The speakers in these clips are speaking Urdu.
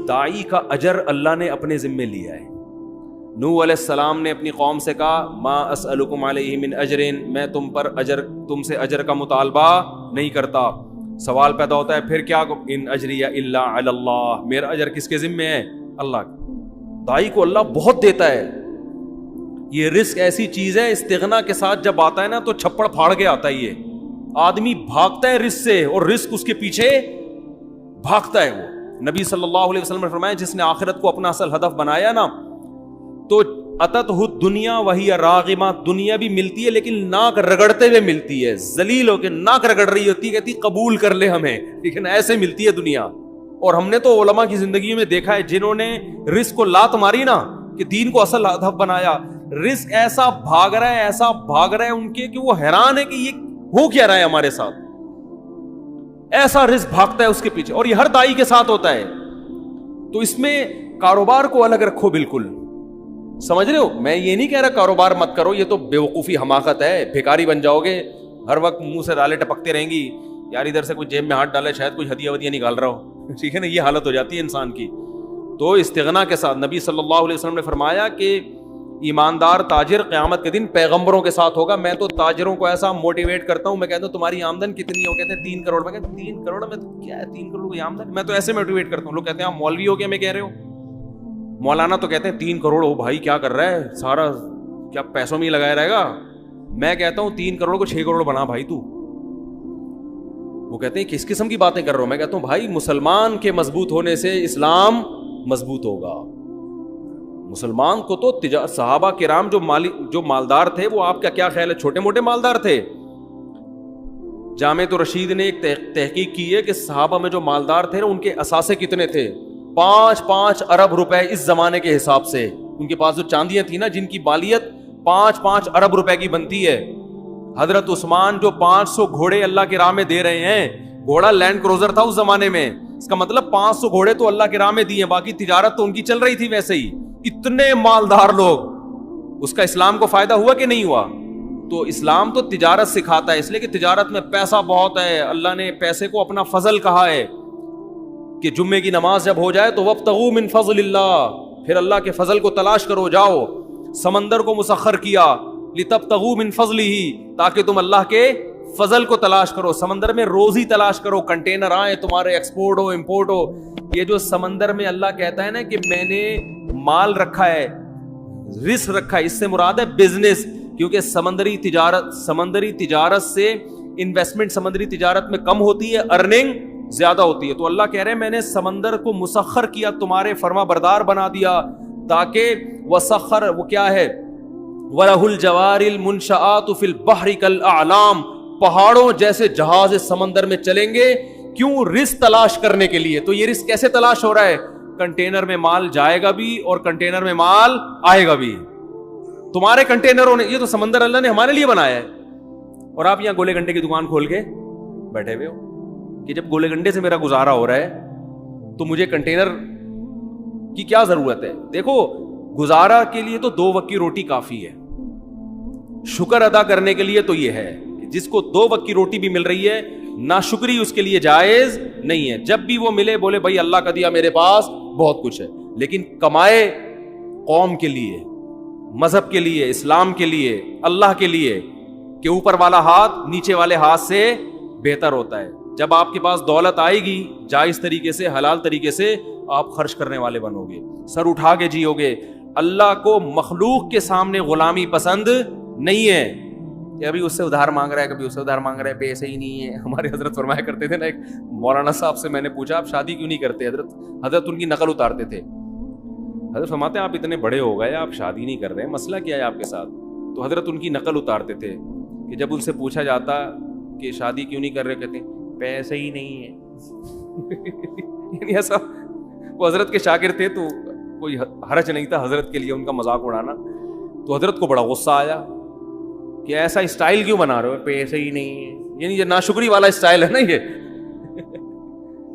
داعی کا اجر اللہ نے اپنے ذمے لیا ہے. نوح علیہ السلام نے اپنی قوم سے کہا ما اسألکم علیہ من اجر, میں تم سے اجر کا مطالبہ نہیں کرتا. سوال پیدا ہوتا ہے پھر کیا, ان اجری الا علی اللہ, میرا اجر کس کے ذمے ہے؟ اللہ کا. داعی کو اللہ بہت دیتا ہے. یہ رزق ایسی چیز ہے, استغنا کے ساتھ جب آتا ہے نا تو چھپڑ پھاڑ کے آتا ہے. یہ آدمی بھاگتا ہے رزق سے اور رزق اس کے پیچھے بھاگتا ہے. وہ نبی صلی اللہ علیہ وسلم نے فرمایا جس نے آخرت کو اپنا اصل ہدف بنایا نا تو اتتہ الدنیا وہی راغمہ, دنیا بھی ملتی ہے لیکن ناک رگڑتے ہوئے ملتی ہے, ذلیل ہو کے ناک رگڑ رہی ہوتی ہے, کہتی قبول کر لے ہمیں, لیکن ایسے ملتی ہے دنیا. اور ہم نے تو علماء کی زندگی میں دیکھا ہے جنہوں نے رزق کو لات ماری نا کہ دین کو اصل ہدف بنایا, رزق ایسا بھاگ رہا ہے ان کے کہ وہ حیران ہے کہ یہ ہو کیا رہا ہے ہمارے ساتھ. ایسا رزق بھاگتا ہے اس کے پیچھے, اور یہ ہر داعی کے ساتھ ہوتا ہے. تو اس میں کاروبار کو الگ رکھو بالکل, سمجھ رہے ہو؟ میں یہ نہیں کہہ رہا کاروبار مت کرو, یہ تو بیوقوفی حماقت ہے, بھیکاری بن جاؤ گے, ہر وقت منہ سے ڈالے ٹپکتے رہیں گی, یار ادھر سے کوئی جیب میں ہاتھ ڈالے شاید کوئی ہدیہ ودیہ نکال رہا ہو, ٹھیک ہے نا, یہ حالت ہو جاتی ہے انسان کی. تو استغنا کے ساتھ نبی صلی اللہ علیہ وسلم نے فرمایا کہ ایماندار تاجر قیامت کے دن پیغمبروں کے ساتھ ہوگا. میں تو تاجروں کو ایسا موٹیویٹ کرتا ہوں, میں کہتا ہوں تمہاری آمدن کتنی ہو, کہتے ہیں 3 کروڑ. میں کہتا ہوں 3 کروڑ میں کیا ہے, 3 کروڑ کی آمدن, میں تو ایسے موٹیویٹ کرتا ہوں. لوگ کہتے ہیں آپ مولوی ہو کیا میں کہہ رہے ہو, مولانا تو کہتے ہیں 3 کروڑ ہو بھائی کیا کر رہا ہے, سارا کیا پیسوں میں ہی لگایا رہے گا. میں کہتا ہوں 3 کروڑ کو 6 کروڑ بنا بھائی تو. وہ کہتے ہیں کس قسم کی باتیں کر رہا ہوں. میں کہتا ہوں بھائی مسلمان کے مضبوط ہونے سے اسلام مضبوط ہوگا. مسلمان کو تو صحابہ کرام جو مالدار تھے, وہ آپ کا کیا خیال ہے چھوٹے موٹے مالدار تھے؟ جامع رشید نے ایک تحقیق کی ہے کہ صحابہ میں جو مالدار تھے نا ان کے اثاثے کتنے تھے, 5 ارب روپے اس زمانے کے حساب سے. ان کے پاس جو چاندیاں تھیں نا جن کی بالیت 5 ارب روپے کی بنتی ہے. حضرت عثمان جو 500 گھوڑے اللہ کی راہ میں دے رہے ہیں, گھوڑا لینڈ کروزر تھا اس زمانے میں, اس کا مطلب 500 گھوڑے تو اللہ کی راہ میں دیے, باقی تجارت تو ان کی چل رہی تھی ویسے ہی. اتنے مالدار لوگ, اس کا اسلام کو فائدہ ہوا کہ نہیں ہوا؟ تو اسلام تو تجارت سکھاتا ہے, اس لیے کہ تجارت میں پیسہ بہت ہے. اللہ نے پیسے کو اپنا فضل کہا ہے کہ جمعے کی نماز جب ہو جائے تو وابتغوا من فضل اللہ, پھر اللہ کے فضل کو تلاش کرو. جاؤ سمندر کو مسخر کیا لتبتغوا من فضلہ, تاکہ تم اللہ کے فضل کو تلاش کرو. سمندر میں روزی تلاش کرو, کنٹینر آئے تمہارے, ایکسپورٹ ہو امپورٹ ہو. یہ جو سمندر میں اللہ کہتا ہے نا کہ میں نے مال رکھا ہے, رزق رکھا ہے, اس سے مراد ہے بزنس, کیونکہ سمندری تجارت سے انویسٹمنٹ سمندری تجارت میں کم ہوتی ہے, ارننگ زیادہ ہوتی ہے. تو اللہ کہہ رہے ہیں میں نے سمندر کو مسخر کیا, تمہارے فرما بردار بنا دیا, تاکہ وسخر وہ کیا ہے وَلَهُ الْجَوَارِ الْمُنْشَآتُ فِي الْبَحْرِ كَالْأَعْلَامِ, پہاڑوں جیسے جہاز سمندر میں چلیں گے. کیوں؟ رزق تلاش کرنے کے لیے. تو یہ رزق کیسے تلاش ہو رہا ہے؟ کنٹینر میں مال جائے گا بھی اور کنٹینر میں مال آئے گا بھی. تمہارے کنٹینروں نے, یہ تو سمندر اللہ نے ہمارے لیے بنایا ہے, اور آپ یہاں گولے گنڈے کی دکان کھول کے بیٹھے ہوئے ہو کہ جب گولے گنڈے سے میرا گزارا ہو رہا ہے تو مجھے کنٹینر کی کیا ضرورت ہے؟ دیکھو گزارا کے لیے تو 2 وقت کی روٹی کافی ہے, شکر ادا کرنے کے لیے تو یہ ہے کہ جس کو 2 وقت کی روٹی بھی مل رہی ہے, ناشکری اس کے لیے جائز نہیں ہے. جب بھی وہ ملے بولے بھائی اللہ کا دیا میرے پاس بہت کچھ ہے, لیکن کمائے قوم کے لیے, مذہب کے لیے, اسلام کے لیے, اللہ کے لیے, کہ اوپر والا ہاتھ نیچے والے ہاتھ سے بہتر ہوتا ہے. جب آپ کے پاس دولت آئے گی جائز طریقے سے, حلال طریقے سے, آپ خرچ کرنے والے بنو گے, سر اٹھا کے جیو گے. اللہ کو مخلوق کے سامنے غلامی پسند نہیں ہے کہ ابھی اس سے ادھار مانگ رہا ہے, کبھی اس سے ادھار مانگ رہا ہے, پیسے ہی نہیں ہے. ہمارے حضرت فرمایا کرتے تھے نا, ایک مولانا صاحب سے میں نے پوچھا آپ شادی کیوں نہیں کرتے؟ حضرت ان کی نقل اتارتے تھے. حضرت فرماتے ہیں آپ اتنے بڑے ہو گئے, آپ شادی نہیں کر رہے, مسئلہ کیا ہے آپ کے ساتھ؟ تو حضرت ان کی نقل اتارتے تھے کہ جب ان سے پوچھا جاتا کہ شادی کیوں نہیں کر رہے, کہتے ہیں پیسے ہی نہیں ہے. یعنی ایسا, وہ حضرت کے شاگرد تھے تو کوئی حرج نہیں تھا حضرت کے لیے ان کا مذاق اڑانا. تو حضرت کو بڑا غصہ آیا کہ ایسا اسٹائل کیوں بنا رہے ہو, پیسے ہی نہیں ہے. یعنی یہ ناشکری والا اسٹائل ہے نا, یہ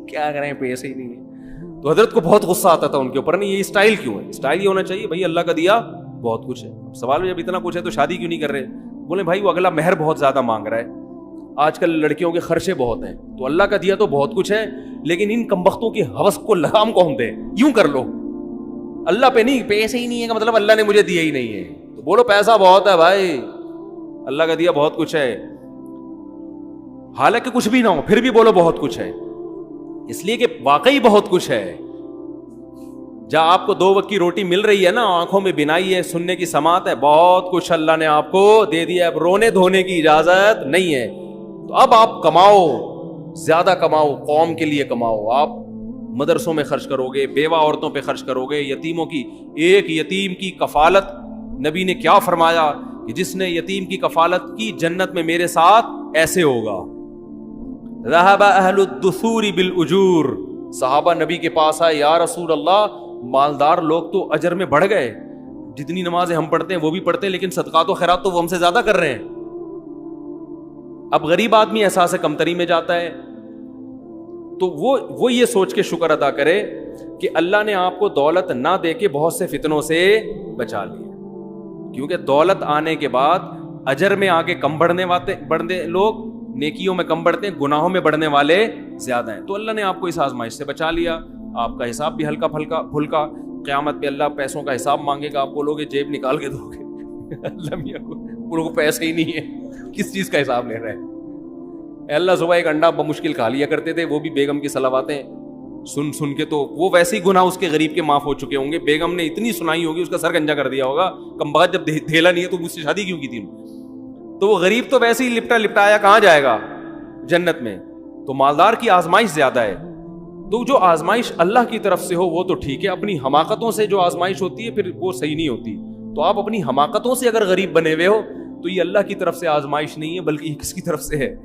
کیا کریں پیسے ہی نہیں ہے. تو حضرت کو بہت غصہ آتا تھا ان کے اوپر, نہیں یہ اسٹائل کیوں ہے؟ اسٹائل یہ ہونا چاہیے بھائی اللہ کا دیا بہت کچھ ہے. سوال جب اتنا کچھ ہے تو شادی کیوں نہیں کر رہے؟ بولے بھائی وہ اگلا مہر بہت زیادہ مانگ رہا ہے, آج کل لڑکیوں کے خرچے بہت ہیں, تو اللہ کا دیا تو بہت کچھ ہے, لیکن ان کمبختوں کی ہوس کو لگام کون دے؟ یوں کر لو, اللہ پہ نہیں, پیسے ہی نہیں ہے کا مطلب اللہ نے مجھے دیا ہی نہیں ہے. تو بولو پیسہ بہت ہے بھائی, اللہ کا دیا بہت کچھ ہے, حالانکہ کچھ بھی نہ ہو پھر بھی بولو بہت کچھ ہے, اس لیے کہ واقعی بہت کچھ ہے. جہاں آپ کو 2 وقت کی روٹی مل رہی ہے نا, آنکھوں میں بینائی ہے, سننے کی سماعت ہے, بہت کچھ اللہ نے آپ کو دے دیا ہے, اب رونے دھونے کی اجازت نہیں ہے. تو اب آپ کماؤ, زیادہ کماؤ, قوم کے لیے کماؤ. آپ مدرسوں میں خرچ کرو گے, بیوہ عورتوں پہ خرچ کرو گے, یتیموں کی, ایک یتیم کی کفالت, نبی نے کیا فرمایا کہ جس نے یتیم کی کفالت کی جنت میں میرے ساتھ ایسے ہوگا. ذهب اہل الدثور بالاجور, صحابہ نبی کے پاس آئے, یا رسول اللہ مالدار لوگ تو اجر میں بڑھ گئے, جتنی نمازیں ہم پڑھتے ہیں وہ بھی پڑھتے ہیں, لیکن صدقات و خیرات تو وہ ہم سے زیادہ کر رہے ہیں. اب غریب آدمی احساس کمتری میں جاتا ہے, تو وہ یہ سوچ کے شکر ادا کرے کہ اللہ نے آپ کو دولت نہ دے کے بہت سے فتنوں سے بچا لیا, کیونکہ دولت آنے کے بعد اجر میں آگے کم بڑھنے لوگ, نیکیوں میں کم بڑھتے ہیں, گناہوں میں بڑھنے والے زیادہ ہیں. تو اللہ نے آپ کو اس آزمائش سے بچا لیا, آپ کا حساب بھی ہلکا پھلکا. قیامت پہ اللہ پیسوں کا حساب مانگے گا, آپ بولو گے جیب نکال کے دو گے, اللہ میاں کو پیسے ہی نہیں ہے, کس چیز کا حساب لے رہے ہیں؟ اللہ صبح ایک انڈا بمشکل کھا لیا کرتے تھے, وہ بھی بیگم کی صلواتیں سن کے, تو وہ ویسے ہی گناہ اس کے غریب کے معاف ہو چکے ہوں گے. بیگم نے اتنی سنائی ہوگی, اس کا سر گنجا کر دیا ہوگا, کم بخت جب دھیلا نہیں ہے تو مجھ سے شادی کیوں کی تھی. تو وہ غریب تو ویسے ہی لپٹایا کہاں جائے گا جنت میں. تو مالدار کی آزمائش زیادہ ہے. تو جو آزمائش اللہ کی طرف سے ہو وہ تو ٹھیک ہے, اپنی حماقتوں سے جو آزمائش ہوتی ہے پھر وہ صحیح نہیں ہوتی. تو آپ اپنی حماقتوں سے اگر غریب بنے ہوئے ہو تو یہ اللہ کی طرف سے آزمائش نہیں ہے, بلکہ یہ کس کی طرف سے ہے؟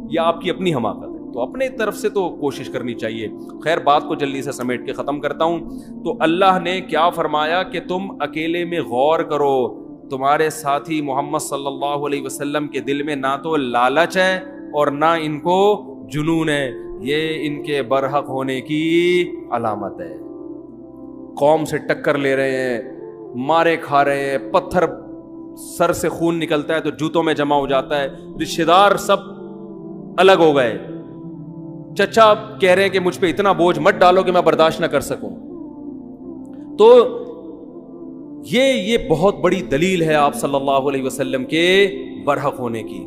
یہ آپ کی اپنی حماقت ہے. تو اپنے طرف سے تو کوشش کرنی چاہیے. خیر بات کو جلدی سے سمیٹ کے ختم کرتا ہوں. تو اللہ نے کیا فرمایا کہ تم اکیلے میں غور کرو, تمہارے ساتھی محمد صلی اللہ علیہ وسلم کے دل میں نہ تو لالچ ہے اور نہ ان کو جنون ہے, یہ ان کے برحق ہونے کی علامت ہے. قوم سے ٹکر لے رہے ہیں, مارے کھا رہے ہیں, پتھر سر سے خون نکلتا ہے تو جوتوں میں جمع ہو جاتا ہے, رشتہ دار سب الگ ہو گئے, چچا کہہ رہے ہیں کہ مجھ پہ اتنا بوجھ مت ڈالو کہ میں برداشت نہ کر سکوں. تو یہ بہت بڑی دلیل ہے آپ صلی اللہ علیہ وسلم کے برحق ہونے کی.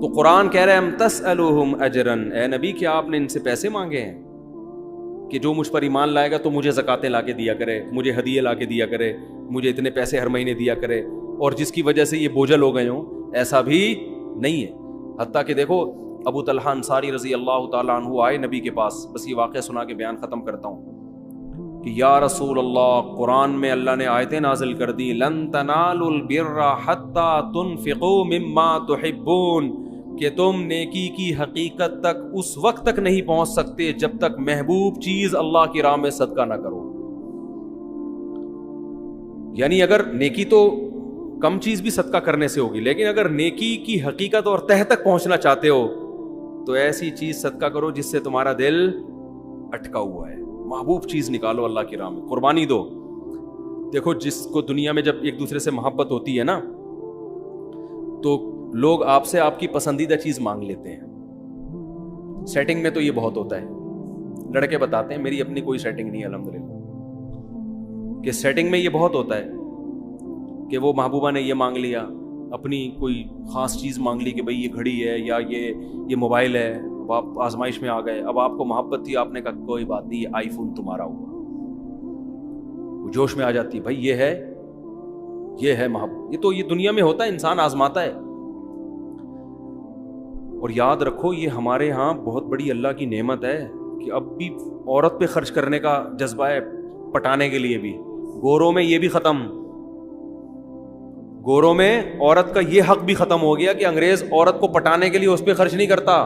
تو قرآن کہہ رہے ہیں تسألوہم اجرن, اے نبی کیا آپ نے ان سے پیسے مانگے ہیں کہ جو مجھ پر ایمان لائے گا تو مجھے زکاتیں لا کے دیا کرے, مجھے ہدیے لا کے دیا کرے, مجھے اتنے پیسے ہر مہینے دیا کرے, اور جس کی وجہ سے یہ بوجھل ہو گئے ہوں؟ ایسا بھی نہیں ہے. حتیٰ کہ دیکھو ابو طلحہ انصاری رضی اللہ تعالیٰ عنہ آئے نبی کے پاس, بس یہ واقعہ سنا کے بیان ختم کرتا ہوں, کہ یا رسول اللہ قرآن میں اللہ نے آیتیں نازل کر دی, لن تنالوا البر حتی تنفقوا مما تحبون, کہ تم نیکی کی حقیقت تک اس وقت تک نہیں پہنچ سکتے جب تک محبوب چیز اللہ کی راہ میں صدقہ نہ کرو. یعنی اگر نیکی تو کم چیز بھی صدقہ کرنے سے ہوگی, لیکن اگر نیکی کی حقیقت اور تہ تک پہنچنا چاہتے ہو تو ایسی چیز صدقہ کرو جس سے تمہارا دل اٹکا ہوا ہے. محبوب چیز نکالو اللہ کی راہ میں, قربانی دو. دیکھو جس کو دنیا میں جب ایک دوسرے سے محبت ہوتی ہے نا تو لوگ آپ سے آپ کی پسندیدہ چیز مانگ لیتے ہیں. سیٹنگ میں تو یہ بہت ہوتا ہے, لڑکے بتاتے ہیں میری اپنی کوئی سیٹنگ نہیں ہے الحمدللہ, کہ سیٹنگ میں یہ بہت ہوتا ہے کہ وہ محبوبہ نے یہ مانگ لیا, اپنی کوئی خاص چیز مانگ لی کہ بھئی یہ گھڑی ہے یا یہ موبائل ہے, اب آپ آزمائش میں آ گئے. اب آپ کو محبت تھی, آپ نے کہا کوئی بات نہیں یہ آئی فون تمہارا ہوگا, وہ جوش میں آ جاتی ہے بھائی یہ ہے محبت. یہ دنیا میں ہوتا ہے, انسان آزماتا ہے. اور یاد رکھو یہ ہمارے ہاں بہت بڑی اللہ کی نعمت ہے کہ اب بھی عورت پہ خرچ کرنے کا جذبہ ہے, پٹانے کے لیے بھی. گوروں میں یہ بھی ختم, گوروں میں عورت کا یہ حق بھی ختم ہو گیا کہ انگریز عورت کو پٹانے کے لیے اس پہ خرچ نہیں کرتا,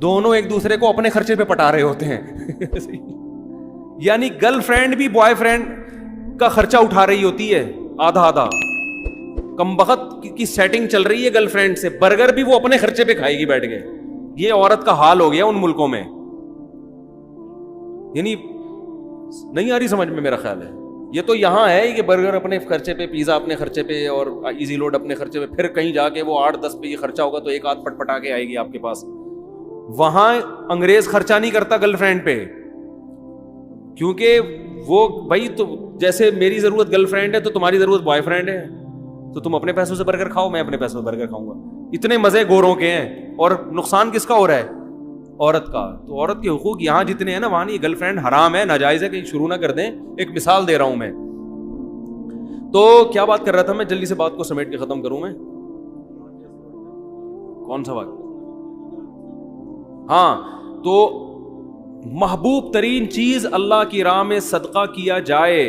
دونوں ایک دوسرے کو اپنے خرچے پہ پٹا رہے ہوتے ہیں. یعنی گرل فرینڈ بھی بوائے فرینڈ کا خرچہ اٹھا رہی ہوتی ہے آدھا آدھا. کم بخت کی سیٹنگ چل رہی ہے گرل فرینڈ سے, برگر بھی وہ اپنے خرچے پہ کھائے گی بیٹھ کے. یہ عورت کا حال ہو گیا ان ملکوں میں. یعنی نہیں آ رہی سمجھ میں میرا خیال ہے, یہ تو یہاں ہے کہ برگر اپنے خرچے پہ, پیزا اپنے خرچے پہ, اور ایزی لوڈ اپنے خرچے پہ, پھر کہیں جا کے وہ 8-10 پہ یہ خرچہ ہوگا تو ایک آدھ پٹ پٹا کے آئے گی آپ کے پاس. وہاں انگریز خرچہ نہیں کرتا گرل فرینڈ پہ, کیونکہ وہ بھائی تو جیسے میری ضرورت گرل فرینڈ ہے تو تمہاری ضرورت بوائے فرینڈ ہے, تو تم اپنے پیسوں سے برگر کھاؤ, میں اپنے پیسوں سے برگر کھاؤں گا. اتنے مزے گوروں کے ہیں, اور نقصان کس کا ہو رہا ہے؟ عورت کا. تو عورت کے حقوق یہاں جتنے ہیں نا وہاں نہیں. گرل فرینڈ حرام ہے, ناجائز ہے, کہیں شروع نہ کر دیں. ایک مثال دے رہا ہوں میں. تو کیا بات کر رہا تھا میں, جلدی سے بات کو سمیٹ کے ختم کروں میں. کون سا بات؟ ہاں, تو محبوب ترین چیز اللہ کی راہ میں صدقہ کیا جائے.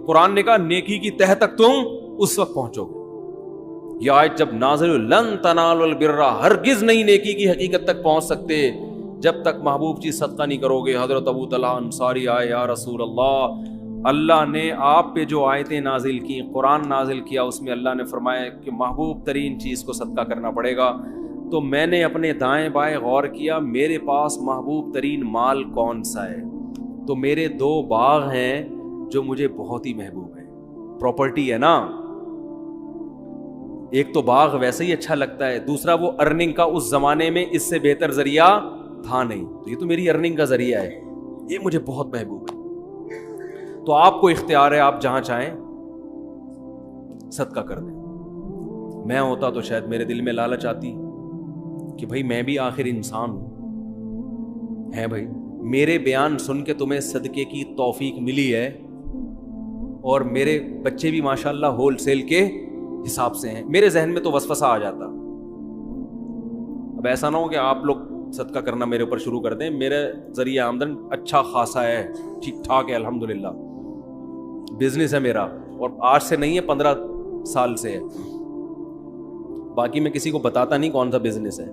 قرآن نے کہا نیکی کی تہ تک تم اس وقت پہنچو گے. یہ آیت جب نازل لن تنالوا البر, ہرگز نہیں نیکی کی حقیقت تک پہنچ سکتے جب تک محبوب چیز صدقہ نہیں کرو گے. حضرت ابو طلحہ انصاری آئے, یا رسول اللہ, اللہ نے آپ پہ جو آیتیں نازل کی, قرآن نازل کیا, اس میں اللہ نے فرمایا کہ محبوب ترین چیز کو صدقہ کرنا پڑے گا. تو میں نے اپنے دائیں بائیں غور کیا, میرے پاس محبوب ترین مال کون سا ہے؟ تو میرے 2 باغ ہیں جو مجھے بہت ہی محبوب ہیں. پراپرٹی ہے نا, ایک تو باغ ویسے ہی اچھا لگتا ہے, دوسرا وہ ارننگ کا اس زمانے میں اس سے بہتر ذریعہ تھا نہیں, تو یہ تو میری ارننگ کا ذریعہ ہے, یہ مجھے بہت محبوب ہے. تو آپ کو اختیار ہے, آپ جہاں چاہیں صدقہ کر دیں. میں ہوتا تو شاید میرے دل میں لالچ آتی کہ بھائی میں بھی آخر انسان ہوں, ہے بھائی میرے بیان سن کے تمہیں صدقے کی توفیق ملی ہے, اور میرے بچے بھی ماشاءاللہ ہول سیل کے حساب سے ہیں. میرے ذہن میں تو وسوسہ آ جاتا. اب ایسا نہ ہو کہ آپ لوگ صدقہ کرنا میرے اوپر شروع کر دیں. میرے ذریعہ آمدن اچھا خاصا ہے, ٹھیک ٹھاک ہے, الحمدللہ. بزنس ہے میرا, اور آج سے نہیں ہے 15 سال سے ہے. باقی میں کسی کو بتاتا نہیں کون سا بزنس ہے.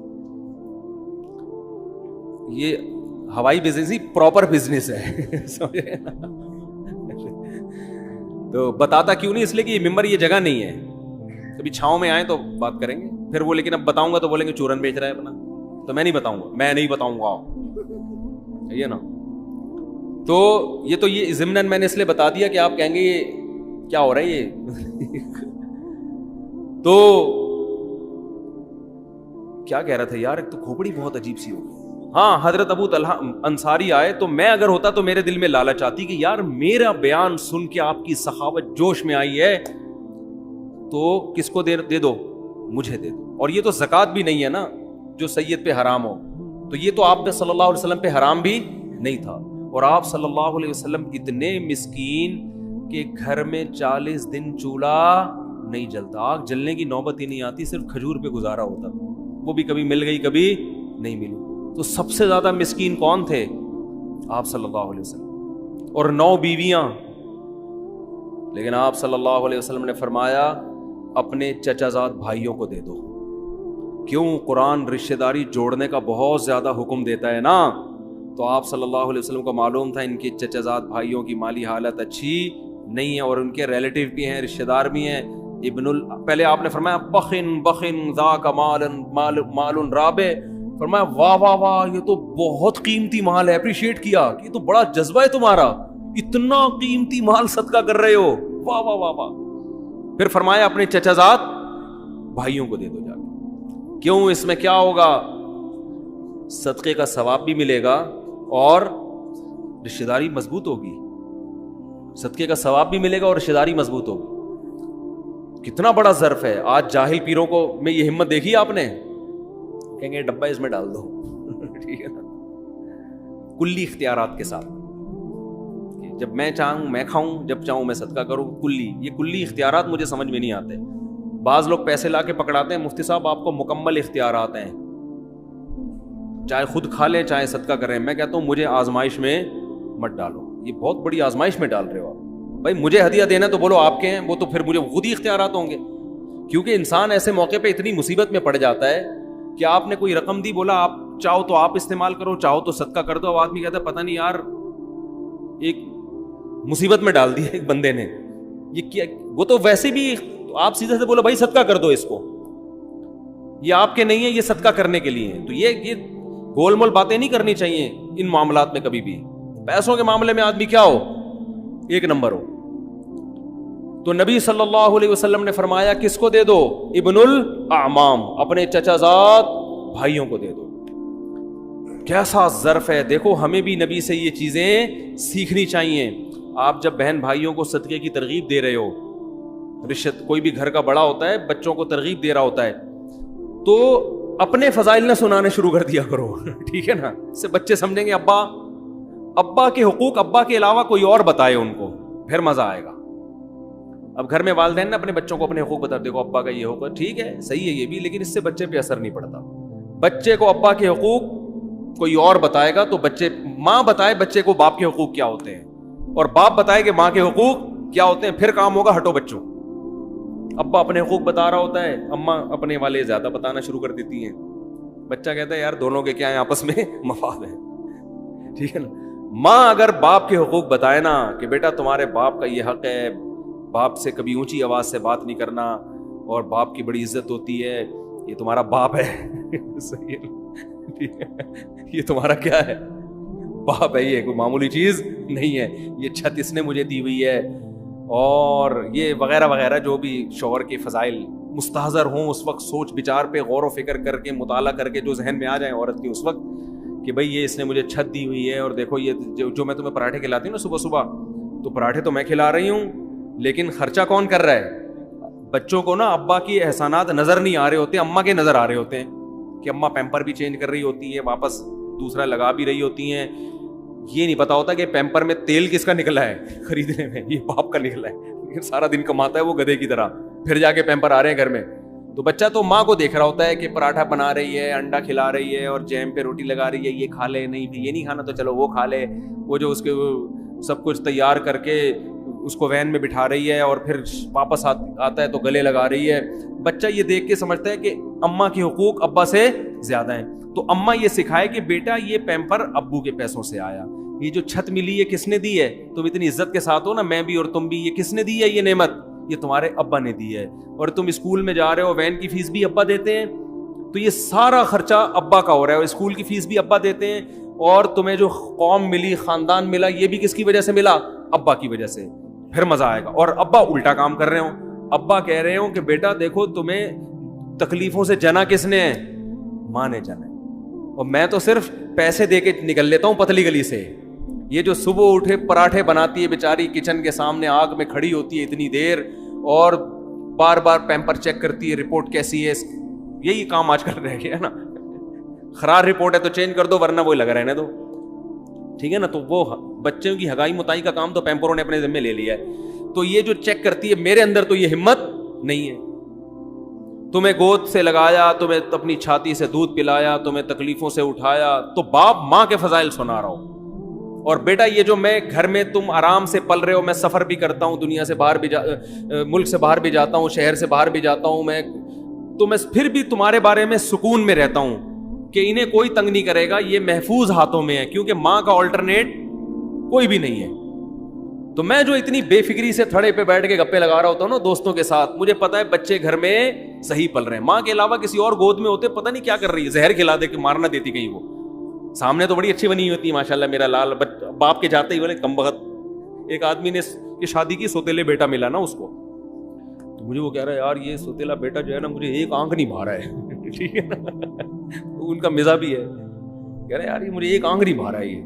یہ ہوائی بزنس ہی پراپر بزنس ہے, سمجھے؟ تو بتاتا کیوں نہیں, اس لیے کہ یہ ممبر, یہ جگہ نہیں ہے. کبھی چھاؤں میں آئے تو بات کریں گے. پھر وہ لیکن اب بتاؤں گا تو بولیں گے چورن بیچ رہا ہے اپنا, تو میں نہیں بتاؤں گا, میں نہیں بتاؤں گا, یہ نا. تو یہ ضمناً میں نے اس لیے بتا دیا کہ آپ کہیں گے یہ کیا ہو رہا ہے یہ. تو کیا کہہ رہا تھا یار, ایک تو کھوپڑی بہت عجیب سی ہوگی. ہاں, حضرت ابو طلحہ انصاری آئے, تو میں اگر ہوتا تو میرے دل میں لالچ آتی کہ یار میرا بیان سن کے آپ کی سخاوت جوش میں آئی ہے, تو کس کو دے دو, مجھے دے دو. اور یہ تو زکوٰۃ بھی نہیں ہے نا جو سید پہ حرام ہو, تو یہ تو آپ پہ صلی اللہ علیہ وسلم پہ حرام بھی نہیں تھا. اور آپ صلی اللہ علیہ وسلم اتنے مسکین کہ گھر میں 40 دن چولہا نہیں جلتا, آگ جلنے کی نوبت ہی نہیں آتی, صرف کھجور پہ گزارا ہوتا, وہ بھی کبھی مل گئی کبھی نہیں ملی. تو سب سے زیادہ مسکین کون تھے؟ آپ صلی اللہ علیہ وسلم, اور 9 بیویاں. لیکن آپ صلی اللہ علیہ وسلم نے فرمایا اپنے چچا زاد بھائیوں کو دے دو. کیوں؟ قرآن رشتہ داری جوڑنے کا بہت زیادہ حکم دیتا ہے نا. تو آپ صلی اللہ علیہ وسلم کو معلوم تھا ان کے چچا زاد بھائیوں کی مالی حالت اچھی نہیں ہے, اور ان کے ریلیٹیو بھی ہیں, رشتہ دار بھی ہیں. پہلے آپ نے فرمایا بخن ذاک مال رابع, فرمایا واہ واہ واہ, یہ تو بہت قیمتی مال ہے. اپریشیٹ کیا کہ یہ تو بڑا جذبہ ہے تمہارا, اتنا قیمتی مال صدقہ کر رہے ہو, واہ واہ واہ واہ. پھر فرمایا اپنے چچا زاد بھائیوں کو دے دو جا کے. کیوں؟ اس میں کیا ہوگا؟ صدقے کا ثواب بھی ملے گا اور رشتہ داری مضبوط ہوگی. صدقے کا ثواب بھی ملے گا اور رشتہ داری مضبوط ہوگی. کتنا بڑا ظرف ہے. آج جاہل پیروں کو میں یہ ہمت دیکھی آپ نے, کہیں گے ڈبہ اس میں ڈال دو, ٹھیک ہے نا, کلی اختیارات کے ساتھ. جب میں چاہوں میں کھاؤں, جب چاہوں میں صدقہ کروں, یہ کلی اختیارات مجھے سمجھ میں نہیں آتے. بعض لوگ پیسے لا کے پکڑاتے ہیں, مفتی صاحب آپ کو مکمل اختیارات ہیں, چاہے خود کھا لیں چاہے صدقہ کریں. میں کہتا ہوں مجھے آزمائش میں مت ڈالو, یہ بہت بڑی آزمائش میں ڈال رہے ہو آپ. بھائی مجھے ہدیہ دینا تو بولو آپ کے ہیں, وہ تو پھر مجھے خود ہی اختیارات ہوں گے. کیونکہ انسان ایسے موقع پہ اتنی مصیبت میں پڑ جاتا ہے کہ آپ نے کوئی رقم دی, بولا آپ چاہو تو آپ استعمال کرو, چاہو تو صدقہ کر دو. اب آدمی کہتا ہے پتہ نہیں یار ایک مصیبت میں ڈال دی ایک بندے نے, یہ کیا. وہ تو ویسے بھی آپ سیدھے سے بولو بھائی صدقہ کر دو اس کو, یہ آپ کے نہیں ہے, یہ صدقہ کرنے کے لیے ہیں. تو یہ گول مول باتیں نہیں کرنی چاہیے ان معاملات میں کبھی بھی. پیسوں کے معاملے میں آدمی کیا ہو, ایک نمبر ہو, تو نبی صلی اللہ علیہ وسلم نے فرمایا کس کو دے دو؟ ابن الاعمام، اپنے چچا زاد بھائیوں کو دے دو۔ کیسا ظرف ہے! دیکھو ہمیں بھی نبی سے یہ چیزیں سیکھنی چاہیے۔ آپ جب بہن بھائیوں کو صدقے کی ترغیب دے رہے ہو، رشت کوئی بھی گھر کا بڑا ہوتا ہے بچوں کو ترغیب دے رہا ہوتا ہے، تو اپنے فضائل نہ سنانے شروع کر دیا کرو ٹھیک ہے نا؟ اس سے بچے سمجھیں گے ابا کے حقوق ابا کے علاوہ کوئی اور بتائے ان کو، پھر مزہ آئے گا۔ اب گھر میں والدین نے اپنے بچوں کو اپنے حقوق بتا، دیکھو ابا کا یہ حقوق ہے، ٹھیک ہے صحیح ہے یہ بھی، لیکن اس سے بچے پہ اثر نہیں پڑتا۔ بچے کو ابا کے حقوق کوئی اور بتائے گا تو بچے، ماں بتائے بچے کو باپ کے حقوق کیا ہوتے ہیں، اور باپ بتائے کہ ماں کے حقوق کیا ہوتے ہیں، پھر کام ہوگا ہٹو بچوں۔ ابا اپنے حقوق بتا رہا ہوتا ہے، اماں اپنے والے زیادہ بتانا شروع کر دیتی ہیں، بچہ کہتا ہے یار دونوں کے کیا ہیں آپس میں مفاد ہے، ٹھیک ہے نا؟ ماں اگر باپ کے حقوق بتائے نا کہ بیٹا تمہارے باپ کا یہ حق ہے، باپ سے کبھی اونچی آواز سے بات نہیں کرنا، اور باپ کی بڑی عزت ہوتی ہے، یہ تمہارا باپ ہے صحیح ہے، ٹھیک ہے، یہ تمہارا کیا ہے؟ باپ ہے، یہ کوئی معمولی چیز نہیں ہے، یہ چھت اس نے مجھے دی ہوئی ہے، اور یہ وغیرہ وغیرہ جو بھی شوہر کے فضائل مستحضر ہوں اس وقت، سوچ بچار پہ غور و فکر کر کے مطالعہ کر کے جو ذہن میں آ جائیں عورت کی اس وقت کہ بھائی یہ اس نے مجھے چھت دی ہوئی ہے، اور دیکھو یہ جو میں تمہیں پراٹھے کھلاتی ہوں نا صبح صبح، تو پراٹھے تو میں کھلا رہی ہوں، لیکن خرچہ کون کر رہا ہے؟ بچوں کو نا ابا کی احسانات نظر نہیں آ رہے ہوتے، اماں کے نظر آ رہے ہوتے ہیں کہ اماں پیمپر بھی چینج کر رہی ہوتی ہے، واپس دوسرا لگا بھی رہی ہوتی ہیں، یہ نہیں پتا ہوتا کہ پیمپر میں تیل کس کا نکلا ہے خریدنے میں، یہ باپ کا نکلا ہے، سارا دن کماتا ہے وہ گدھے کی طرح، پھر جا کے پیمپر آ رہے ہیں گھر میں۔ تو بچہ تو ماں کو دیکھ رہا ہوتا ہے کہ پراٹھا بنا رہی ہے، انڈا کھلا رہی ہے، اور جیم پہ روٹی لگا رہی ہے، یہ کھا لے، نہیں یہ نہیں کھانا تو چلو وہ کھا لے، وہ جو اس کے سب کچھ تیار کر کے اس کو وین میں بٹھا رہی ہے، اور پھر واپس آتا ہے تو گلے لگا رہی ہے۔ بچہ یہ دیکھ کے سمجھتا ہے کہ اماں کے حقوق ابا سے زیادہ ہیں، تو اماں یہ سکھائے کہ بیٹا یہ پیمپر ابو کے پیسوں سے آیا، یہ جو چھت ملی ہے کس نے دی ہے؟ تم اتنی عزت کے ساتھ ہو نا، میں بھی اور تم بھی، یہ کس نے دی ہے یہ نعمت؟ یہ تمہارے ابا نے دی ہے، اور تم اسکول میں جا رہے ہو، وین کی فیس بھی ابا دیتے ہیں، تو یہ سارا خرچہ ابا کا ہو رہا ہے، اور اسکول کی فیس بھی ابا دیتے ہیں، اور تمہیں جو قوم ملی، خاندان ملا، یہ بھی کس کی وجہ سے ملا؟ ابا کی وجہ سے، پھر مزہ آئے گا۔ اور ابا الٹا کام کر رہے ہوں، ابا کہہ رہے ہوں کہ بیٹا دیکھو تمہیں تکلیفوں سے جنا کس نے ہے؟ ماں نے جنا ہے، اور میں تو صرف پیسے دے کے نکل لیتا ہوں پتلی گلی سے، یہ جو صبح اٹھے پراٹھے بناتی ہے بیچاری، کچن کے سامنے آگ میں کھڑی ہوتی ہے اتنی دیر، اور بار بار پیمپر چیک کرتی ہے رپورٹ کیسی ہے، یہی کام آج کل رہ گیا نا، خراب رپورٹ ہے تو چینج کر دو ورنہ وہی لگا رہنے دو، ٹھیک ہے نا؟ تو وہ بچوں کی ہگائی متائی کا کام تو پیمپروں نے اپنے ذمہ لے لیا ہے، تو یہ جو چیک کرتی ہے، میرے اندر تو یہ ہمت نہیں ہے، تمہیں گود سے لگایا، تمہیں اپنی چھاتی سے دودھ پلایا، تمہیں تکلیفوں سے اٹھایا، تو باپ ماں کے فضائل سنا رہا ہو، اور بیٹا یہ جو میں گھر میں تم آرام سے پل رہے ہو، میں سفر بھی کرتا ہوں، دنیا سے باہر بھی ملک سے باہر بھی جاتا ہوں، شہر سے باہر بھی جاتا ہوں میں، تو میں پھر بھی تمہارے بارے میں سکون میں رہتا ہوں کہ انہیں کوئی تنگ نہیں کرے گا، یہ محفوظ ہاتھوں میں ہے، کیونکہ ماں کا آلٹرنیٹ کوئی بھی نہیں ہے۔ تو میں جو اتنی بے فکری سے تھڑے پہ بیٹھ کے گپے لگا رہا ہوتا ہوں نا دوستوں کے ساتھ، مجھے پتا ہے بچے گھر میں صحیح پل رہے ہیں، ماں کے علاوہ کسی اور گود میں ہوتے پتہ نہیں کیا کر رہی ہے، زہر کھلا دے کہ مارنا دیتی کہیں، وہ سامنے تو بڑی اچھی بنی ہوتی ہے ماشاءاللہ، میرا لال باپ کے جاتے ہی بولے کم بخت، ایک آدمی نے یہ شادی کی، سوتیلے بیٹا ملا نا اس کو، تو مجھے وہ کہہ رہا ہے یار یہ سوتیلا بیٹا جو ہے نا مجھے ایک آنکھ نہیں مارا ہے ٹھیک ہے نا، ان کا مزاج بھی ہے، کہہ رہے یار یہ مجھے ایک آنکھ نہیں مارا ہے یہ،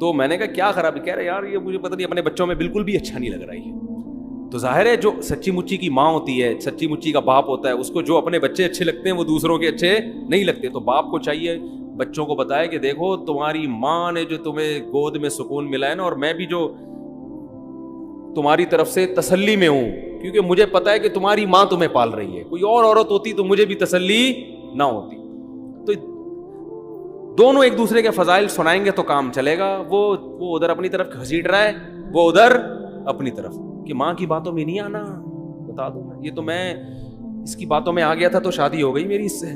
تو میں نے کہا کیا خرابی؟ کہہ رہے یار یہ مجھے پتہ نہیں اپنے بچوں میں بالکل بھی اچھا نہیں لگ رہا ہے۔ تو ظاہر ہے جو سچی مچی کی ماں ہوتی ہے، سچی مچی کا باپ ہوتا ہے، اس کو جو اپنے بچے اچھے لگتے ہیں وہ دوسروں کے اچھے نہیں لگتے، تو باپ کو چاہیے بچوں کو بتائے کہ دیکھو تمہاری ماں نے جو تمہیں گود میں سکون ملا ہے نا، اور میں بھی جو تمہاری طرف سے تسلی میں ہوں، کیونکہ مجھے پتا ہے کہ تمہاری ماں تمہیں پال رہی ہے، کوئی اور عورت ہوتی تو مجھے بھی تسلی نہ ہوتی۔ تو دونوں ایک دوسرے کے فضائل سنائیں گے تو کام چلے گا، وہ ادھر اپنی طرف گھسیٹ رہا ہے، وہ ادھر اپنی طرف، کہ ماں کی باتوں میں نہیں آنا، بتا دوں میں یہ تو میں اس کی باتوں میں آ گیا تھا تو شادی ہو گئی میری اس سے،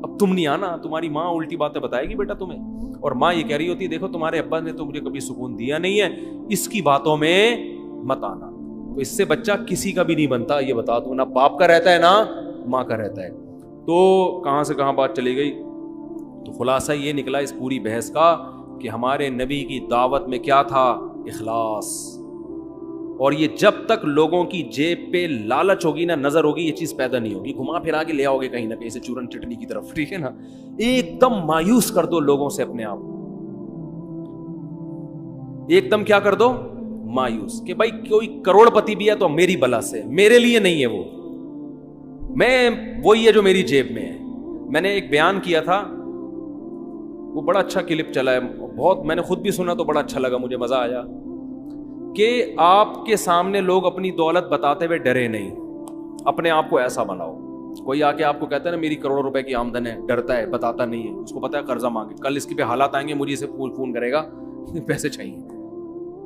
اب تم نہیں آنا، تمہاری ماں الٹی باتیں بتائے گی بیٹا تمہیں، اور ماں یہ کہہ رہی ہوتی ہے دیکھو تمہارے ابا نے تو مجھے کبھی سکون دیا نہیں ہے، اس کی باتوں میں مت آنا۔ تو اس سے بچہ کسی کا بھی نہیں بنتا، یہ بتا دوں، نہ باپ کا رہتا ہے نہ ماں کا رہتا ہے۔ تو کہاں سے کہاں بات چلی گئی؟ تو خلاصہ یہ نکلا اس پوری بحث کا کہ ہمارے نبی کی دعوت میں کیا تھا؟ اخلاص، اور یہ جب تک لوگوں کی جیب پہ لالچ ہوگی نا، نظر ہوگی، یہ چیز پیدا نہیں ہوگی. گھما پھرا کے لے آؤ گے کہیں نہ کہیں سے چورن چٹنی کی طرف، ٹھیک ہے نا. ایک دم مایوس کر دو لوگوں سے اپنے آپ، ایک دم کیا کر دو، مایوس، کہ بھائی کوئی کروڑ پتی بھی ہے تو میری بلا سے، میرے لیے نہیں ہے وہ، میں وہی ہے جو میری جیب میں ہے. میں نے ایک بیان کیا تھا، وہ بڑا اچھا کلپ چلا ہے، بہت میں نے خود بھی سنا تو بڑا اچھا لگا، مجھے مزہ آیا، کہ آپ کے سامنے لوگ اپنی دولت بتاتے ہوئے ڈرے نہیں، اپنے آپ کو ایسا بناؤ. کوئی آ کے آپ کو کہتا ہے نا میری کروڑوں روپے کی آمدن ہے، ڈرتا ہے، بتاتا نہیں ہے، اس کو پتا ہے قرضہ مانگے، کل اس کے پہ حالات آئیں گے، مجھے اسے فون کرے گا پیسے چاہیے.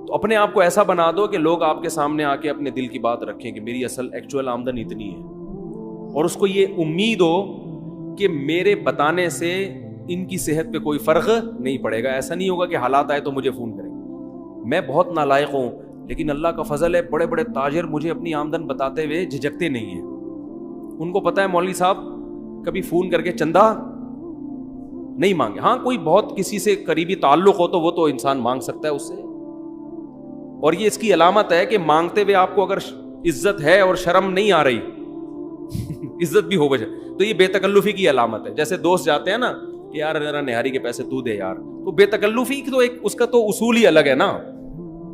تو اپنے آپ کو ایسا بنا دو کہ لوگ آپ کے سامنے آ کے اپنے دل کی بات رکھیں کہ میری اصل ایکچوئل آمدن اتنی ہے، اور اس کو یہ امید ہو کہ میرے بتانے سے ان کی صحت پہ کوئی فرق نہیں پڑے گا. ایسا نہیں ہوگا کہ حالات آئے تو مجھے فون کریں. میں بہت نالائق ہوں، لیکن اللہ کا فضل ہے، بڑے بڑے تاجر مجھے اپنی آمدن بتاتے ہوئے جھجکتے نہیں ہیں. ان کو پتا ہے مولوی صاحب کبھی فون کر کے چندہ نہیں مانگے. ہاں کوئی بہت کسی سے قریبی تعلق ہو تو وہ تو انسان مانگ سکتا ہے اس سے، اور یہ اس کی علامت ہے کہ مانگتے ہوئے آپ کو اگر عزت ہے اور شرم نہیں آ رہی عزت بھی ہو بجائے تو یہ بے تکلفی کی علامت ہے. جیسے دوست جاتے ہیں نا کہ یار ذرا نہاری کے پیسے تو دے یار، تو بے تکلفی تو ایک اس کا تو اصول ہی الگ ہے نا.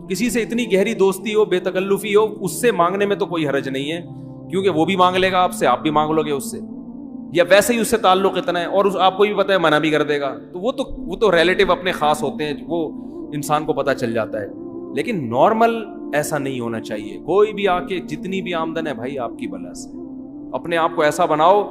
کسی سے اتنی گہری دوستی ہو، بے تکلفی ہو، اس سے مانگنے میں تو کوئی حرج نہیں ہے، کیونکہ وہ بھی مانگ لے گا آپ سے، آپ بھی مانگ لو گے اس سے، یا ویسے ہی اس سے تعلق اتنا ہے اور آپ کو بھی پتا ہے منع بھی کر دے گا، تو وہ تو ریلیٹو اپنے خاص ہوتے ہیں، وہ انسان کو پتا چل جاتا ہے. لیکن نارمل ایسا نہیں ہونا چاہیے. کوئی بھی آ کے جتنی بھی آمدن ہے بھائی آپ کی بلا سے، اپنے آپ کو ایسا بناؤ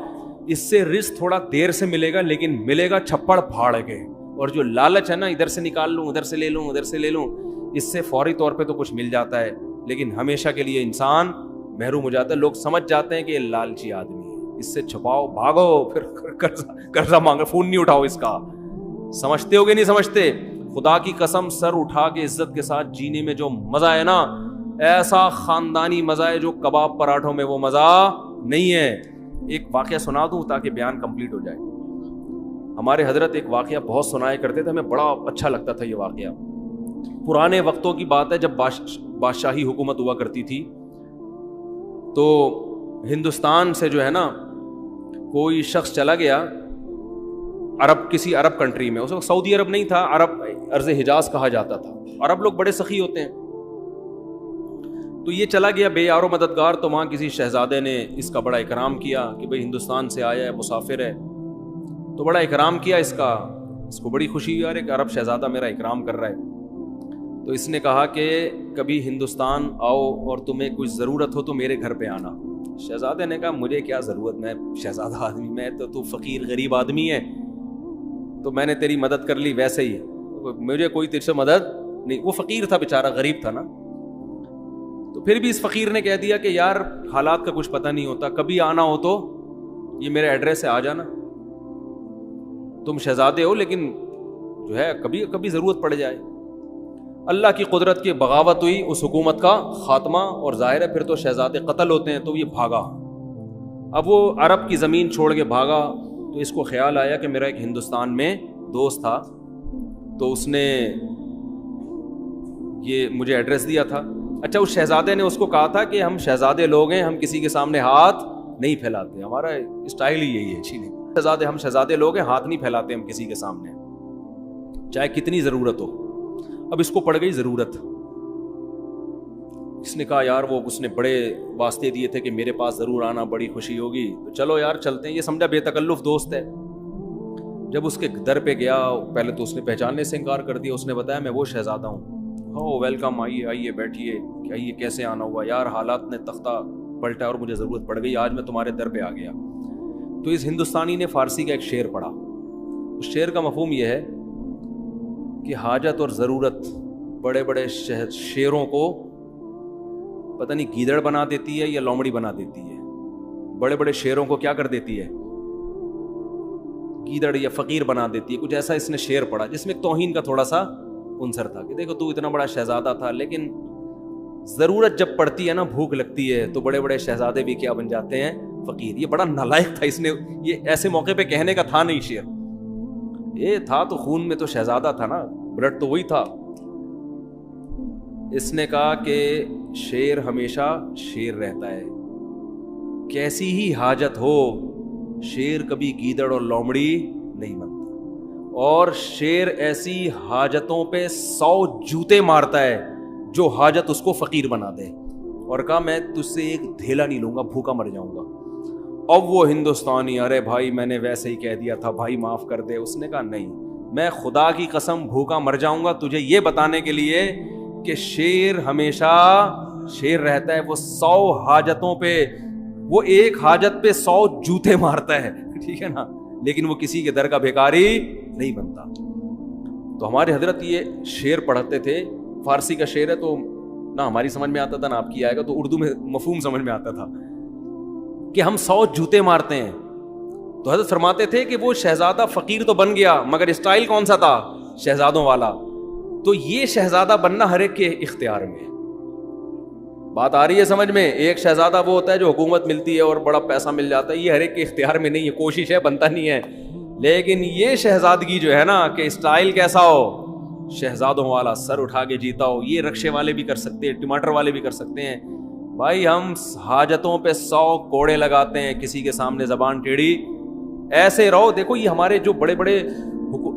اس سے رزق تھوڑا دیر سے ملے گا لیکن ملے گا چھپڑ پھاڑ کے. اور جو لالچ ہے نا، ادھر سے نکال لوں، ادھر سے لے لوں، ادھر سے لے لوں، اس سے فوری طور پہ تو کچھ مل جاتا ہے لیکن ہمیشہ کے لیے انسان محروم ہو جاتا ہے. لوگ سمجھ جاتے ہیں کہ یہ لالچی آدمی ہے، اس سے چھپاؤ، بھاگو، پھر قرضہ مانگو، فون نہیں اٹھاؤ اس کا. سمجھتے ہو گے نہیں سمجھتے؟ خدا کی قسم سر اٹھا کے عزت کے ساتھ جینے میں جو مزہ ہے نا، ایسا خاندانی مزہ ہے جو کباب پراٹھوں میں وہ مزہ نہیں ہے. ایک واقعہ سنا دوں تاکہ بیان کمپلیٹ ہو جائے. ہمارے حضرت ایک واقعہ بہت سنایا کرتے تھے، ہمیں بڑا اچھا لگتا تھا یہ واقعہ. پرانے وقتوں کی بات ہے، جب بادشاہی حکومت ہوا کرتی تھی، تو ہندوستان سے جو ہے نا کوئی شخص چلا گیا کسی عرب کنٹری میں. اس وقت سعودی عرب نہیں تھا، عرب ارض حجاز کہا جاتا تھا. عرب لوگ بڑے سخی ہوتے ہیں. تو یہ چلا گیا بے یار و مددگار، تو وہاں کسی شہزادے نے اس کا بڑا اکرام کیا کہ بھئی ہندوستان سے آیا ہے، مسافر ہے، تو بڑا اکرام کیا اس کا. اس کو بڑی خوشی ہوئی، یار ایک عرب شہزادہ میرا اکرام کر رہا ہے. تو اس نے کہا کہ کبھی ہندوستان آؤ اور تمہیں کچھ ضرورت ہو تو میرے گھر پہ آنا. شہزادے نے کہا مجھے کیا ضرورت، میں شہزادہ آدمی، میں تو فقیر غریب آدمی ہے، تو میں نے تیری مدد کر لی، ویسے ہی مجھے کوئی تجھ سے مدد نہیں. وہ فقیر تھا بیچارہ، غریب تھا نا. تو پھر بھی اس فقیر نے کہہ دیا کہ یار حالات کا کچھ پتہ نہیں ہوتا، کبھی آنا ہو تو یہ میرے ایڈریس سے آ جانا. تم شہزادے ہو لیکن جو ہے کبھی کبھی ضرورت پڑ جائے. اللہ کی قدرت کی بغاوت ہوئی، اس حکومت کا خاتمہ، اور ظاہر ہے پھر تو شہزادے قتل ہوتے ہیں. تو یہ بھاگا، اب وہ عرب کی زمین چھوڑ کے بھاگا. تو اس کو خیال آیا کہ میرا ایک ہندوستان میں دوست تھا، تو اس نے یہ مجھے ایڈریس دیا تھا. اچھا، اس شہزادے نے اس کو کہا تھا کہ ہم شہزادے لوگ ہیں، ہم کسی کے سامنے ہاتھ نہیں پھیلاتے، ہمارا اسٹائل ہی یہی ہے. شہزادے، ہم شہزادے لوگ ہیں، ہاتھ نہیں پھیلاتے ہم کسی کے سامنے، چاہے کتنی ضرورت ہو. اب اس کو پڑ گئی ضرورت. اس نے کہا یار اس نے بڑے واسطے دیے تھے کہ میرے پاس ضرور آنا، بڑی خوشی ہوگی، تو چلو یار چلتے ہیں. یہ سمجھا بے تکلف دوست ہے. جب اس کے در پہ گیا، پہلے تو اس نے پہچاننے سے انکار کر دیا. اس نے بتایا میں وہ شہزادہ ہوں. ویلکم، آئیے آئیے بیٹھیے. آئیے، کیسے آنا ہوا؟ یار حالات نے تختہ پلٹا اور مجھے ضرورت پڑ گئی، آج میں تمہارے در پہ آ گیا. تو اس ہندوستانی نے فارسی کا ایک شعر پڑھا. اس شعر کا مفہوم یہ ہے کہ حاجت اور ضرورت بڑے بڑے شیروں کو پتہ نہیں گیدڑ بنا دیتی ہے یا لومڑی بنا دیتی ہے. بڑے بڑے شیروں کو کیا کر دیتی ہے؟ گیدڑ یا فقیر بنا دیتی ہے. کچھ ایسا اس نے شعر پڑھا جس میں توہین کا تھوڑا سا عنصر تھا کہ دیکھو تو اتنا بڑا شہزادہ تھا، لیکن ضرورت جب پڑتی ہے نا، بھوک لگتی ہے، تو بڑے بڑے شہزادے بھی کیا بن جاتے ہیں؟ فقیر. یہ بڑا نالائق تھا. اس نے یہ ایسے موقع پہ کہنے کا تھا نہیں شعر. یہ تھا تو خون میں تو شہزادہ تھا نا، بلڈ تو وہی تھا. اس نے کہا کہ شیر ہمیشہ شیر رہتا ہے، کیسی ہی حاجت ہو شیر کبھی گیدڑ اور لومڑی نہیں بنتا، اور شیر ایسی حاجتوں پہ 100 جوتے مارتا ہے جو حاجت اس کو فقیر بنا دے، اور کہا میں تجھ سے ایک دھیلا نہیں لوں گا، بھوکا مر جاؤں گا۔ اب وہ ہندوستانی، ارے بھائی میں نے ویسے ہی کہہ دیا تھا بھائی معاف کر دے، اس نے کہا نہیں، میں خدا کی قسم بھوکا مر جاؤں گا تجھے یہ بتانے کے لیے کہ شیر ہمیشہ شیر رہتا ہے، وہ 100 حاجتوں پہ، وہ ایک حاجت پہ 100 جوتے مارتا ہے، ٹھیک ہے نا، لیکن وہ کسی کے در کا بھیکاری نہیں بنتا۔ تو ہمارے حضرت یہ شعر پڑھتے تھے، فارسی کا شعر ہے تو نہ ہماری سمجھ میں آتا تھا نہ آپ کی آئے گا، تو اردو میں مفہوم سمجھ میں آتا تھا کہ ہم 100 جوتے مارتے ہیں۔ تو حضرت فرماتے تھے کہ وہ شہزادہ فقیر تو بن گیا مگر اسٹائل کون سا تھا؟ شہزادوں والا۔ تو یہ شہزادہ بننا ہر ایک کے اختیار میں ہے۔ بات آ رہی ہے سمجھ میں؟ ایک شہزادہ وہ ہوتا ہے جو حکومت ملتی ہے اور بڑا پیسہ مل جاتا ہے، یہ ہر ایک کے اختیار میں نہیں ہے، کوشش ہے بنتا نہیں ہے، لیکن یہ شہزادگی جو ہے نا کہ اسٹائل کیسا ہو، شہزادوں والا، سر اٹھا کے جیتا ہو، یہ رکشے والے بھی کر سکتے ہیں، ٹماٹر والے بھی کر سکتے ہیں۔ بھائی ہم حاجتوں پہ 100 کوڑے لگاتے ہیں، کسی کے سامنے زبان ٹیڑھی، ایسے رہو۔ دیکھو یہ ہمارے جو بڑے بڑے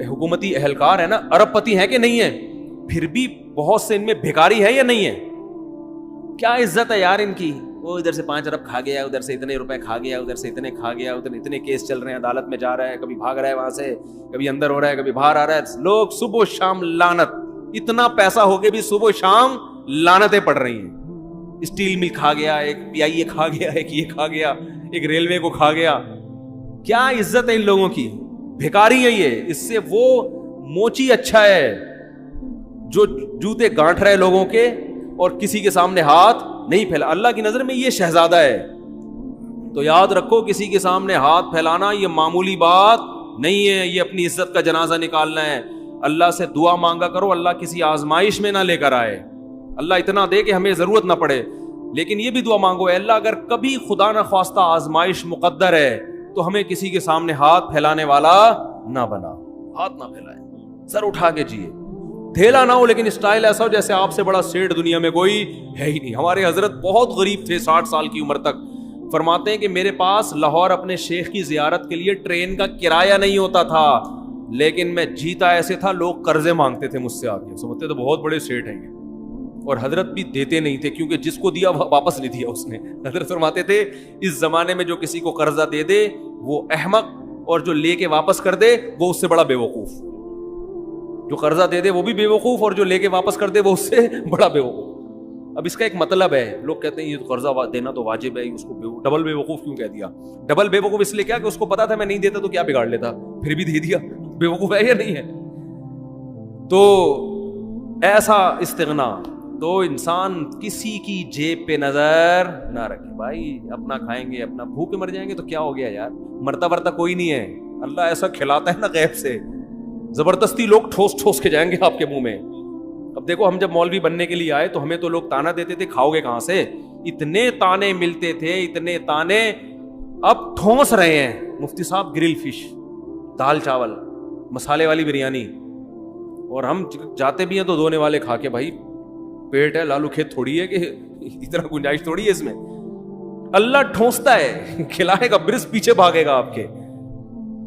حکومتی اہلکار ہیں نا، ارب پتی ہیں کہ نہیں ہیں، پھر بھی بہت سے ان میں بھیکاری ہے یا نہیں ہے؟ کیا عزت ہے یار ان کی، وہ ادھر سے 5 ارب کھا گیا، ادھر سے اتنے روپے کھا گیا، ادھر سے اتنے کھا گیا، ادھر اتنے کیس چل رہے ہیں، عدالت میں جا رہا ہے، کبھی بھاگ رہا ہے وہاں سے، کبھی اندر ہو رہا ہے، کبھی باہر آ رہا ہے، لوگ صبح و شام لعنت، اتنا پیسہ ہو کے بھی صبح و شام لعنتیں پڑ رہی ہیں۔ اسٹیل مل کھا گیا، ایک PIA کھا گیا، ایک یہ کھا گیا، ایک ریلوے کو کھا گیا۔ کیا عزت ہے ان لوگوں کی، بھیکاری ہے یہ۔ اس سے وہ موچی اچھا ہے جو جوتے گانٹھ رہے لوگوں کے اور کسی کے سامنے ہاتھ نہیں پھیلا۔ اللہ کی نظر میں یہ شہزادہ ہے۔ تو یاد رکھو کسی کے سامنے ہاتھ پھیلانا یہ معمولی بات نہیں ہے، یہ اپنی عزت کا جنازہ نکالنا ہے۔ اللہ سے دعا مانگا کرو اللہ کسی آزمائش میں نہ لے کر آئے، اللہ اتنا دے کہ ہمیں ضرورت نہ پڑے، لیکن یہ بھی دعا مانگو اے اللہ اگر کبھی خدا نہ خواستہ آزمائش مقدر ہے تو ہمیں کسی کے سامنے ہاتھ پھیلانے والا نہ بنا، ہاتھ نہ پھیلائے، سر اٹھا کے جیے، دھیلا نہ ہو، لیکن اسٹائل ایسا ہو جیسے آپ سے بڑا سیٹ دنیا میں کوئی ہے ہی نہیں۔ ہمارے حضرت بہت غریب تھے، 60 سال کی عمر تک، فرماتے ہیں کہ میرے پاس لاہور اپنے شیخ کی زیارت کے لیے ٹرین کا کرایہ نہیں ہوتا تھا، لیکن میں جیتا ایسے تھا لوگ قرضے مانگتے تھے مجھ سے آ کے، سمجھتے تو بہت بڑے سیٹ ہیں یہ، اور حضرت بھی دیتے نہیں تھے کیونکہ جس کو دیا واپس نہیں دیا اس نے۔ حضرت فرماتے تھے اس زمانے میں جو کسی کو قرضہ دے دے وہ احمق، اور جو لے کے واپس کر دے وہ اس سے بڑا بے وقوف۔ جو قرضہ دے دے وہ بھی بے وقوف، اور جو لے کے واپس کر دے وہ اس سے بڑا بے وقوف۔ اب اس کا ایک مطلب ہے، لوگ کہتے ہیں یہ قرضہ دینا تو واجب ہے، اس کو ڈبل بے وقوف کیوں کہہ دیا؟ ڈبل بے وقوف اس لیے کیا کہ اس کو پتا تھا میں نہیں دیتا تو کیا بگاڑ لیتا، پھر بھی دے دیا، بے وقوف ہے یا نہیں ہے؟ تو ایسا استغنا، تو انسان کسی کی جیب پہ نظر نہ رکھے۔ بھائی اپنا کھائیں گے، اپنا بھوکے مر جائیں گے تو کیا ہو گیا یار، مرتا ورتا کوئی نہیں ہے، اللہ ایسا کھلاتا ہے نا غیب سے، زبردستی لوگ ٹھوس ٹھوس کے جائیں گے آپ کے منہ میں۔ اب دیکھو ہم جب مولوی بننے کے لیے آئے تو ہمیں تو لوگ تانا دیتے تھے کھاؤ گے کہاں سے، اتنے تانے ملتے تھے، اتنے تانے، اب ٹھونس رہے ہیں مفتی صاحب گرل فش، دال چاول، مسالے والی بریانی، اور ہم جاتے بھی ہیں تو دھونے والے کھا کے، بھائی پیٹ ہے لالو کھیت تھوڑی ہے کہ اتنا گنجائش تھوڑی ہے اس میں، اللہ ٹھونستا ہے، کھلائے گا، برس پیچھے بھاگے گا آپ کے۔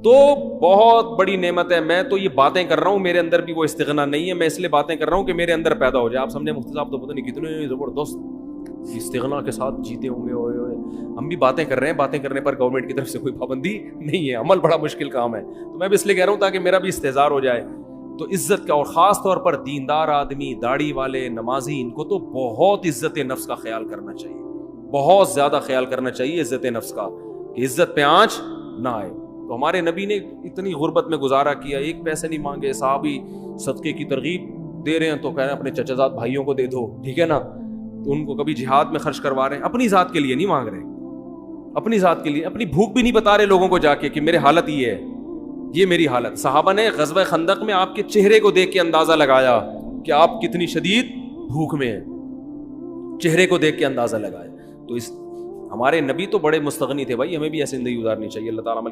تو بہت بڑی نعمت ہے، میں تو یہ باتیں کر رہا ہوں میرے اندر بھی وہ استغنا نہیں ہے، میں اس لیے باتیں کر رہا ہوں کہ میرے اندر پیدا ہو جائے۔ آپ سمجھے مفتی صاحب تو پتہ نہیں کتنے زبردست استغنا کے ساتھ جیتے ہوں گے، ہوئے ہم بھی باتیں کر رہے ہیں، باتیں کرنے پر گورنمنٹ کی طرف سے کوئی پابندی نہیں ہے، عمل بڑا مشکل کام ہے، تو میں بھی اس لیے کہہ رہا ہوں تاکہ میرا بھی استحضار ہو جائے۔ تو عزت کا، اور خاص طور پر دیندار آدمی، داڑھی والے، نمازی، ان کو تو بہت عزت نفس کا خیال کرنا چاہیے، بہت زیادہ خیال کرنا چاہیے عزت نفس کا، کہ عزت پہ آنچ نہ آئے۔ تو ہمارے نبی نے اتنی غربت میں گزارا کیا، ایک پیسے نہیں مانگے، صحابی صدقے کی ترغیب دے رہے ہیں تو کہہ رہے ہیں اپنے چچا زاد بھائیوں کو دے دو، ٹھیک ہے نا، تو ان کو کبھی جہاد میں خرچ کروا رہے ہیں، اپنی ذات کے لیے نہیں مانگ رہے، اپنی ذات کے لیے، اپنی بھوک بھی نہیں بتا رہے لوگوں کو جا کے کہ میرے حالت یہ ہے، یہ میری حالت۔ صحابہ نے غزوہ خندق میں آپ کے چہرے کو دیکھ کے اندازہ لگایا کہ آپ کتنی شدید بھوک میں ہیں، چہرے کو دیکھ کے اندازہ لگایا۔ تو اس ہمارے نبی تو بڑے مستغنی تھے بھائی، ہمیں بھی ایسی زندگی گزارنی چاہیے۔ اللہ تعالیٰ